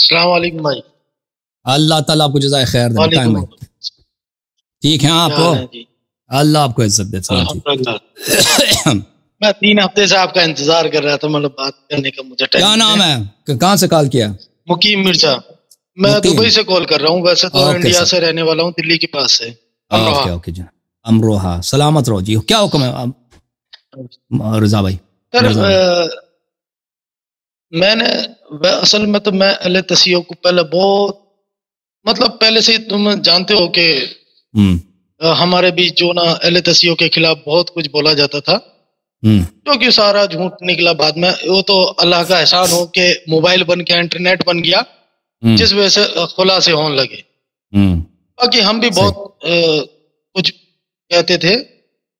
السلام علیکم بھائی. اللہ تعالیٰ آپ کو جزائے خیر دے. وعلیکم بھائی ٹھیک ہیں آپ کو؟ اللہ آپ کو عزت دے. میں 3 ہفتے سے آپ کا انتظار کر رہا تھا، مطلب بات کرنے کا مجھے ٹائم. کیا نام ہے؟ کہاں سے کال کیا؟ مقیم مرزا. میں دبئی سے کال کر رہا ہوں، ویسے تو انڈیا سے رہنے والا ہوں، دلی کے پاس سے. اوکے جی. امروہا سلامت رہو جی. کیا حکم ہے رضا بھائی؟ سر میں نے اصل میں تو میں اہل تشیع کو پہلے بہت مطلب پہلے سے تم جانتے ہو کہ ہمارے بیچ جو نا اہل تشیع کے خلاف بہت کچھ بولا جاتا تھا، جو کہ سارا جھوٹ نکلا بعد میں. وہ تو اللہ کا احسان ہو کہ موبائل بن گیا، انٹرنیٹ بن گیا، جس وجہ سے خلاصے ہونے لگے. باقی ہم بھی بہت کچھ کہتے تھے.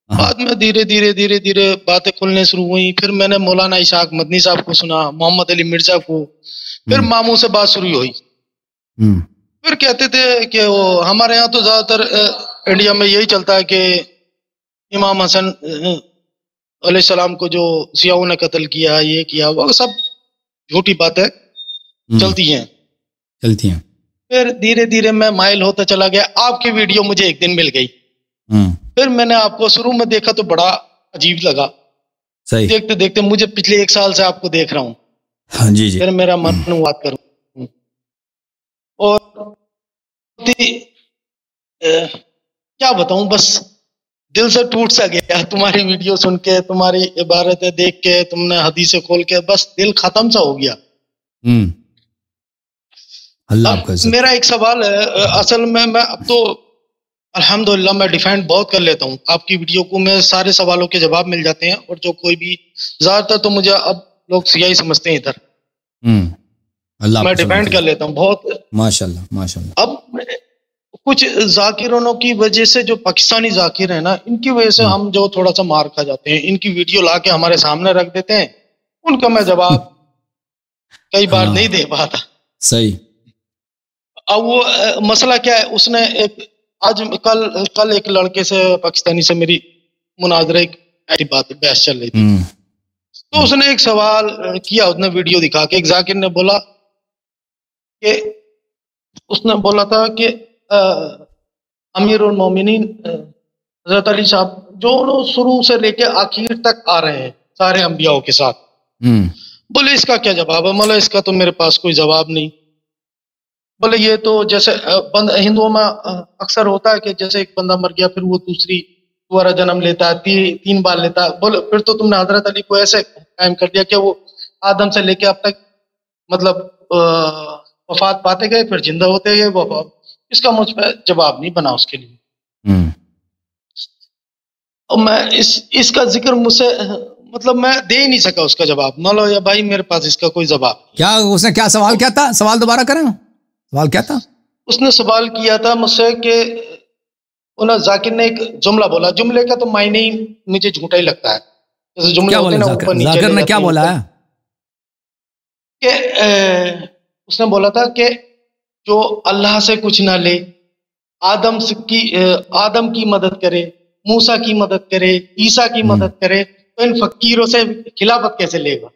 بعد میں دھیرے دھیرے باتیں کھلنے شروع ہوئی. پھر میں نے مولانا اسحاق مدنی صاحب کو سنا، محمد علی مرزا کو، پھر ماموں سے بات شروع ہوئی. پھر کہتے تھے کہ وہ ہمارے یہاں تو زیادہ تر انڈیا میں یہی چلتا ہے کہ امام حسن علیہ السلام کو جو سیاحوں نے قتل کیا، یہ کیا، وہ سب جھوٹی باتیں چلتی ہیں. پھر دھیرے دھیرے میں مائل ہوتا چلا گیا. آپ کی ویڈیو مجھے ایک دن مل گئی. پھر میں نے آپ کو شروع میں دیکھا تو بڑا عجیب لگا. دیکھتے دیکھتے مجھے پچھلے 1 سال سے آپ کو دیکھ رہا ہوں. جی. پھر میرا من بات کروں اور کیا بتاؤں، بس دل سے ٹوٹ سا گیا تمہاری ویڈیو سن کے، تمہاری عبارتیں دیکھ کے، تم نے حدیثیں کھول کے، بس دل ختم سا ہو گیا. میرا ایک سوال ہے. اصل میں اب تو الحمدللہ میں ڈیفینڈ بہت کر لیتا ہوں آپ کی ویڈیو کو. میں سارے سوالوں کے جواب مل جاتے ہیں، اور جو کوئی بھی زیادہ تر تو مجھے اب لوگ سیاہی سمجھتے ہیں ادھر. میں ڈیفینڈ کر لیتا ہوں بہت. ماشاءاللہ. اب کچھ ذاکروں کی وجہ سے، جو پاکستانی ذاکر ہیں نا، ان کی وجہ سے ہم جو تھوڑا سا مار کھا جاتے ہیں. ان کی ویڈیو لا کے ہمارے سامنے رکھ دیتے ہیں، ان کا میں جواب کئی بار نہیں دے پاتا. صحیح. اب وہ مسئلہ کیا ہے، اس نے کل ایک لڑکے سے، پاکستانی سے میری مناظرہ، ایسی بات بحث چل رہی تھی. تو اس نے ایک سوال کیا، اس نے ویڈیو دکھا کے. ایک ذاکر نے بولا کہ اس نے بولا تھا کہ امیر المومنین حضرت علی صاحب جو شروع سے لے کے آخر تک آ رہے ہیں سارے انبیاء کے ساتھ. بولے اس کا کیا جواب ہے؟ مولا اس کا تو میرے پاس کوئی جواب نہیں. بولے یہ تو جیسے ہندوؤں میں اکثر ہوتا ہے کہ جیسے ایک بندہ مر گیا، پھر وہ دوسری دوبارہ جنم لیتا ہے، 3 بار لیتا ہے. بولے پھر تو تم نے حضرت علی کو ایسے قائم کر دیا کہ وہ آدم سے لے کے اب تک مطلب وفات پاتے گئے، پھر زندہ ہوتے گئے. وہ اس کا مجھ پہ جواب نہیں بنا اس کے لیے. اور میں اس کا ذکر مجھ سے مطلب میں دے ہی نہیں سکا اس کا جواب. مولو یا بھائی میرے پاس اس کا کوئی جواب. کیا اس نے کیا سوال کیا تھا؟ سوال دوبارہ کریں. سوال کیا تھا؟ اس نے سوال کیا تھا مجھ سے کہ انہوں ذاکر نے ایک جملہ بولا. جملے کا تو معنی ہی مجھے جھوٹا ہی لگتا ہے. جیسے جملے ہوتے ہیں نا اوپر نیچے. ذاکر نے کیا بولا ہے؟ کہ اس نے بولا تھا کہ جو اللہ سے کچھ نہ لے، آدم کی مدد کرے، موسیٰ کی مدد کرے، عیسیٰ کی مدد کرے، تو ان فقیروں سے خلافت کیسے لے گا؟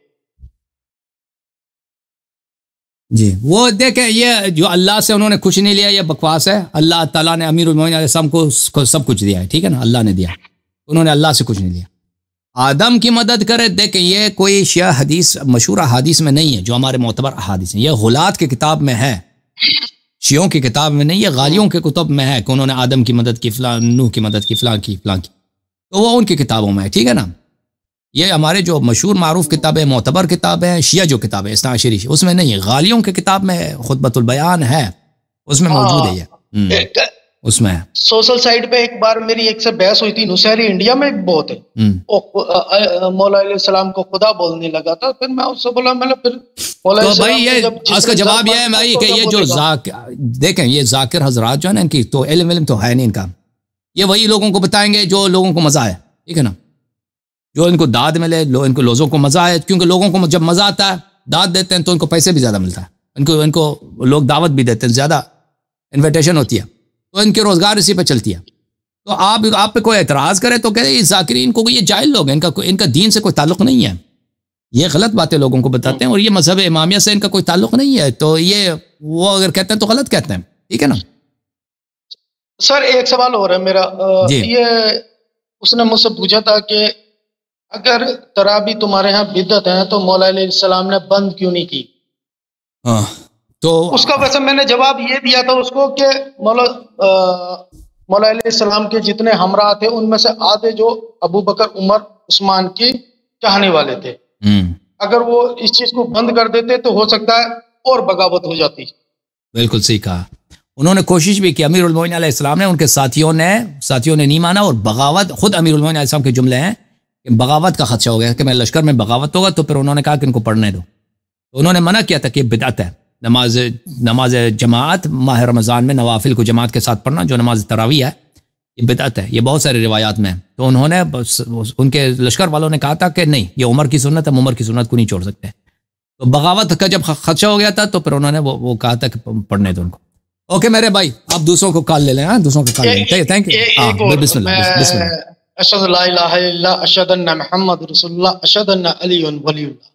جی وہ دیکھیں، یہ جو اللہ سے انہوں نے کچھ نہیں لیا، یہ بکواس ہے. اللہ تعالیٰ نے امیر المومنین علیہ السلام کو سب کچھ دیا ہے، ٹھیک ہے نا، اللہ نے دیا، انہوں نے اللہ سے کچھ نہیں لیا. آدم کی مدد کرے، دیکھیں یہ کوئی شیعہ حدیث مشہور احادیث میں نہیں ہے، جو ہمارے معتبر احادیث ہیں. یہ غلات کی کتاب میں ہے، شیعوں کی کتاب میں نہیں. یہ غالیوں کے کتب میں ہے کہ انہوں نے آدم کی مدد کی، فلاں نوح کی مدد کی، فلاں کی، تو وہ ان کی کتابوں میں ہے، ٹھیک ہے نا. یہ ہمارے جو مشہور معروف کتابیں، معتبر کتابیں، شیعہ جو کتابیں اثنا عشری، اس میں نہیں ہے. غالیوں کی کتاب میں خطبۃ البیان ہے، اس میں موجود ہے یہ. اس میں سوشل سائٹ پہ ایک بار میری ایک سے بحث ہوئی تھی. نصیری انڈیا میں بہت ہے، مولا علیہ السلام کو خدا بولنے لگا تھا. پھر میں اس سے بولا، میں نے پھر تو بھائی یہ اس کا جواب یہ ہے بھائی کہ یہ جو دیکھیں یہ ذاکر حضرات جو ہے نا، ان کی تو علم تو ہے نہیں ان کا. یہ وہی لوگوں کو بتائیں گے جو لوگوں کو مزہ ہے، ٹھیک ہے نا، جو ان کو داد ملے، ان کو لوگوں کو مزہ ہے. کیونکہ لوگوں کو جب مزہ آتا ہے، داد دیتے ہیں تو ان کو پیسے بھی زیادہ ملتا ہے. ان کو لوگ دعوت بھی دیتے ہیں، زیادہ انویٹیشن ہوتی ہے، تو ان کے روزگار اسی پہ چلتی ہے. تو آپ پہ کوئی اعتراض کرے تو کہتے ہیں یہ ذاکرین کو، یہ جاہل لوگ ہیں، ان کا دین سے کوئی تعلق نہیں ہے. یہ غلط باتیں لوگوں کو بتاتے ہیں، اور یہ مذہب امامیہ سے ان کا کوئی تعلق نہیں ہے، تو یہ وہ اگر کہتے ہیں تو غلط کہتے ہیں، ٹھیک ہے نا؟ سر ایک سوال اور ہے میرا، یہ اس نے مجھ سے پوچھا تھا کہ اگر تراویح تمہارے ہاں بدعت ہیں تو مولا علیہ السلام نے بند کیوں نہیں کی؟ تو اس کا ویسے میں نے جواب یہ دیا تھا اس کو کہ مولا علیہ السلام کے جتنے ہمراہ تھے ان میں سے آدھے جو ابو بکر عمر عثمان کی چاہنے والے تھے، اگر وہ اس چیز کو بند کر دیتے تو ہو سکتا ہے اور بغاوت ہو جاتی۔ بالکل صحیح کہا، انہوں نے کوشش بھی کی، امیر المومنین علیہ السلام نے، ان کے ساتھیوں نے نہیں مانا، اور بغاوت، خود امیر المومنین علیہ السلام کے جملے ہیں کہ بغاوت کا خدشہ ہو گیا کہ میں لشکر میں بغاوت ہوگا، تو پھر انہوں نے کہا کہ ان کو پڑھنے دو، تو انہوں نے منع کیا تھا کہ بدعت ہے نماز جماعت ماہ رمضان میں نوافل کو جماعت کے ساتھ پڑھنا، جو نماز تراویح ہے یہ بدعت ہے، یہ بہت سارے روایات میں، تو انہوں نے ان کے لشکر والوں نے کہا تھا کہ نہیں، یہ عمر کی سنت ہے، ہم عمر کی سنت کو نہیں چھوڑ سکتے، تو بغاوت کا جب خدشہ ہو گیا تھا تو پھر انہوں نے وہ کہا تھا کہ پڑھنے دو ان کو۔ اوکے میرے بھائی، آپ دوسروں کو کال لے لیں، دوسروں کو کال لے لیں، تھینک یو، بسم اللہ، اشہد لا الہ الا اللہ، اشہد ان محمد رسول اللہ، اشہد ان علی ولی اللہ۔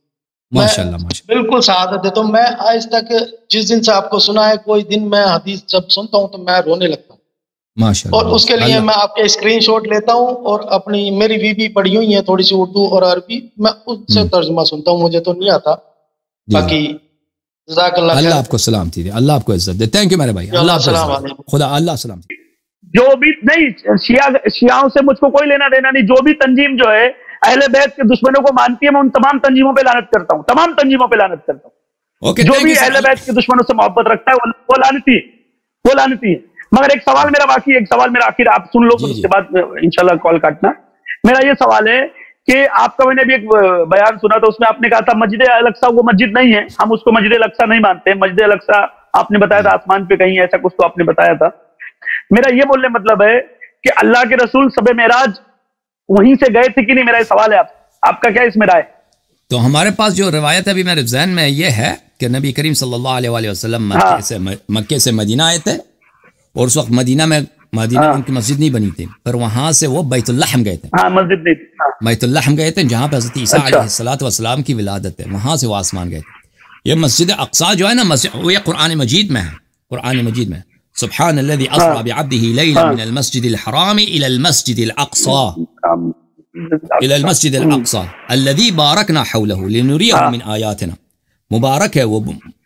ماشاءاللہ بالکل شہادت دیتا ہوں، میں آج تک جس دن سے آپ کو سنا ہے، کوئی دن میں حدیث جب سنتا ہوں تو میں رونے لگتا ہوں، اور اس کے لیے میں آپ کے اسکرین شاٹ لیتا ہوں، اور اپنی میری وی پڑھی ہوئی ہیں تھوڑی سی اردو اور عربی، میں اس سے ترجمہ سنتا ہوں، مجھے تو نہیں آتا، باقی جزاک اللہ، اللہ آپ کو سلامتی دے، اللہ آپ کو عزت دے، تھینک یو میرے بھائی، اللہ السلام علیکم، خدا اللہ سلام۔ جو بھی نہیں شیعوں سے مجھ کو کوئی لینا دینا نہیں، جو بھی تنظیم جو ہے اہل بیت کے دشمنوں کو مانتی ہے، میں ان تمام تنظیموں پہ لعنت کرتا ہوں، تمام تنظیموں پہ لعنت کرتا ہوں، جو بھی اہل بیت کے دشمنوں سے محبت رکھتا ہے وہ لعنتی ہے، وہ لعنتی ہے۔ مگر ایک سوال میرا باقی، ایک سوال میرا آخر آپ سن لو، اس کے بعد انشاءاللہ کال کاٹنا۔ میرا یہ سوال ہے کہ آپ کا میں نے بھی ایک بیان سنا تھا، اس میں آپ نے کہا تھا مسجد الاقصی وہ مسجد نہیں ہے، ہم اس کو مسجد الاقصی نہیں مانتے، مسجد الاقصی آپ نے بتایا تھا آسمان پہ کہیں، ایسا کچھ تو آپ نے بتایا تھا۔ میرا یہ بولنے مطلب ہے کہ اللہ کے رسول شب معراج وہیں سے گئے تھے کہ نہیں، میرا یہ سوال ہے آپ کا کیا اس میں رائے؟ تو ہمارے پاس جو روایت ابھی میرے ذہن میں یہ ہے کہ نبی کریم صلی اللہ علیہ وآلہ وسلم مکے سے مدینہ آئے تھے، اور اس وقت مدینہ میں ان کی مسجد نہیں بنی تھی، پھر وہاں سے وہ بیت اللحم گئے تھے، مسجد نہیں تھی، بیت اللحم گئے تھے جہاں پہ حضرت عیسیٰ علیہ السلام کی ولادت ہے، وہاں سے وہ آسمان گئے تھے۔ یہ مسجد اقصی جو ہے نا، وہ یہ قرآن مجید میں ہے، قرآن مجید میں سبحان الذي اسرى بعبده ليلا من المسجد الحرام الى المسجد الاقصى الى المسجد الاقصى الذي باركنا حوله لنريه من آیاتنا۔ مبارک ہے وہ،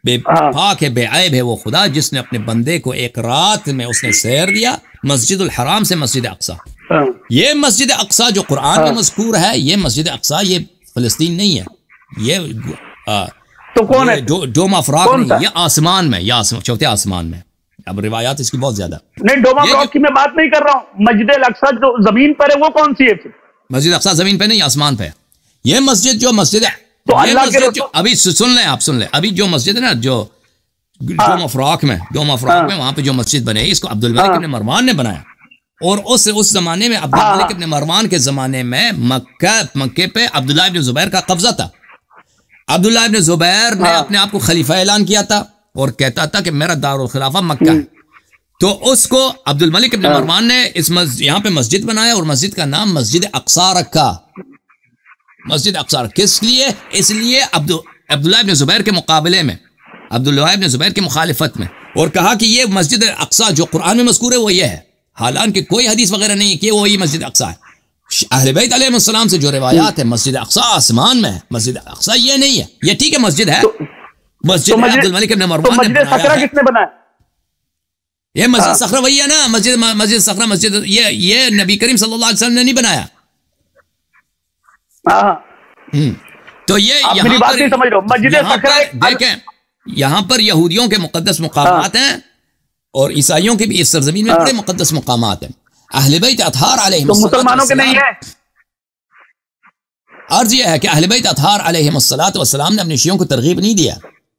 بے پاک ہے، بے عیب ہے وہ خدا جس نے اپنے بندے کو ایک رات میں اس نے سیر دیا مسجد الحرام سے مسجد اقصی۔ یہ مسجد اقصی جو قرآن میں مذکور ہے، یہ مسجد اقصی یہ فلسطین نہیں ہے، یہ تو کون ہے؟ ڈوم افراق نہیں، یہ آسمان میں، یہ چوتھے آسمان میں، اب روایات اس کی بہت زیادہ نہیں، ڈوم افراق کی میں بات نہیں کر رہا ہوں، مسجد الاقصی جو زمین پر ہے وہ کون سی ہے؟ مسجد اقصی زمین پہ نہیں، آسمان پہ۔ یہ مسجد جو مسجد ہے، تو اللہ کے ابھی سن لیں، آپ سن لیں، ابھی جو مسجد ہے نا، جو ڈوم افراق میں وہاں پہ جو مسجد بنے، اس کو عبد الملک ابن مروان نے بنایا، اور اس زمانے میں عبد الملک ابن مروان کے زمانے میں مکے پہ عبداللہ ابن زبیر کا قبضہ تھا۔ عبداللہ ابن زبیر نے اپنے آپ کو خلیفہ اعلان کیا تھا اور کہتا تھا کہ میرا دارالخلافہ مکہ ہے، تو اس کو عبد الملک ابن مروان نے یہاں پہ مسجد بنایا، اور مسجد کا نام مسجد اقصی رکھا، مسجد اقصی۔ کس لیے؟ اس لیے عبداللہ ابن زبیر کے مقابلے میں، عبداللہ ابن زبیر کی مخالفت میں، اور کہا کہ یہ مسجد اقصی جو قرآن میں مذکور ہے وہ یہ ہے، حالانکہ کوئی حدیث وغیرہ نہیں ہے کہ وہی مسجد اقصی ہے۔ اہل بیت علیہ السلام سے جو روایات ہے، مسجد اقصی آسمان میں ہے، مسجد اقصی یہ نہیں ہے، یہ ٹھیک ہے مسجد ہے، مسجد عبد الملک ابن مروان نے بنایا ہے۔ کس نے بنایا؟ یہ مسجد صخرہ وہی ہے نا، مسجد صخرہ مسجد، یہ نبی کریم صلی اللہ علیہ وسلم نے نہیں بنایا۔ تو یہ دیکھیں، یہاں پر یہودیوں کے مقدس مقامات ہیں، اور عیسائیوں کے بھی اس سرزمین میں بڑے مقدس مقامات ہیں۔ اہل بیت اطہار علیہم الصلوۃ والسلام، مسلمانوں کے نہیں ہے۔ عرض یہ ہے کہ اہل بیت اطہار علیہم الصلوۃ والسلام نے اپنے شیعوں کو ترغیب نہیں دیا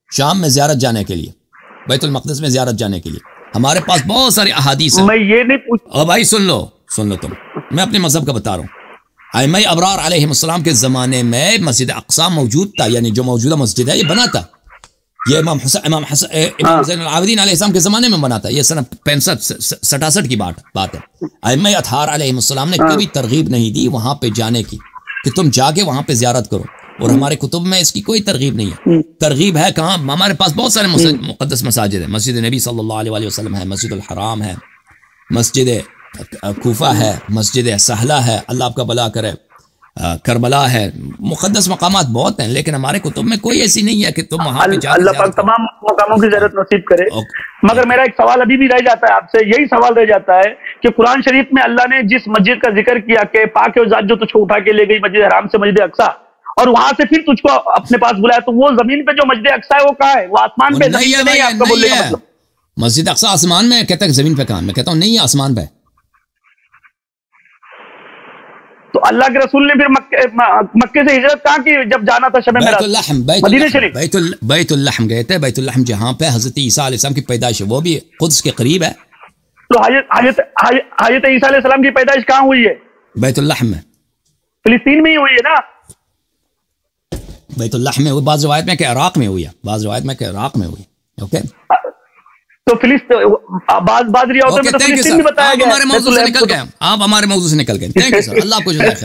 شام میں زیارت جانے کے لیے، بیت المقدس میں زیارت جانے کے لیے۔ ہمارے پاس بہت ساری احادیث ہیں، میں یہ نہیں پوچھ، اور بھائی سن لو تم، میں اپنے مذہب کا بتا رہا ہوں۔ ائمہ ابرار علیہم السلام کے زمانے میں مسجد اقصی موجود تھا، یعنی جو موجودہ مسجد ہے یہ بنا تھا، یہ امام زین العابدین علیہ السلام کے زمانے میں بنا تھا، یہ سن 65-67 کی بات ہے۔ ائمہ اطہار علیہم السلام نے کبھی ترغیب نہیں دی وہاں پہ جانے کی کہ تم جا کے وہاں پہ زیارت کرو، اور ہمارے کتب میں اس کی کوئی ترغیب نہیں ہے. ترغیب ہے کہاں؟ ہمارے پاس بہت سارے مقدس مساجد ہیں. مسجد نبی صلی اللہ علیہ وآلہ وسلم ہے، مسجد الحرام ہے، مسجد کوفہ ہے، مسجد سہلہ ہے، اللہ آپ کا بھلا کرے، کربلا ہے. مقدس مقامات بہت ہیں، لیکن ہمارے کتب میں کوئی ایسی نہیں ہے کہ تم وہاں پہ اللہ پاک تمام مقاموں کی زیارت نصیب کرے. مگر میرا ایک سوال ابھی بھی رہ جاتا ہے آپ سے، یہی سوال رہ جاتا ہے کہ قرآن شریف میں اللہ نے جس مسجد کا ذکر کیا کہ پاک و ذات جو تجھ کو اٹھا کے لے گئی مسجد حرام سے مسجد اقصی، اور وہاں سے پھر تجھ کو اپنے پاس بلایا، تو وہ زمین پہ جو مسجد اقصی ہے وہ کہاں ہے؟ وہ آسمان پہ نہیں ہے. آپ کا بولنے کا مطلب مسجد اقصی آسمان میں، کہتا ہے زمین پہ کہاں؟ میں کہتا ہوں نہیں ہے، آسمان پہ. تو اللہ کے رسول نے پھر مکے سے ہجرت کہاں کی جب جانا تھا شب معراج؟ مدینہ شریف. بیت اللحم گئے تھے. بیت اللحم جہاں پہ حضرت عیسیٰ علیہ السلام کی پیدائش ہے، وہ بھی قدس کے قریب ہے. تو حضرت عیسیٰ علیہ السلام کی پیدائش کہاں ہوئی ہے؟ بیت اللحم میں، فلسطین میں ہی ہوئی ہے نا. بیت اللحم میں، بعض روایت میں کہ عراق میں ہوئی ہے، بعض روایت میں کہ عراق میں ہوئی. اوکے، تو بعض روایتوں میں تو فلسطین بھی بتایا گیا ہے. آپ ہمارے موضوع سے نکل گئے. تھینک یو سر، اللہ آپ کو جزائے خیر.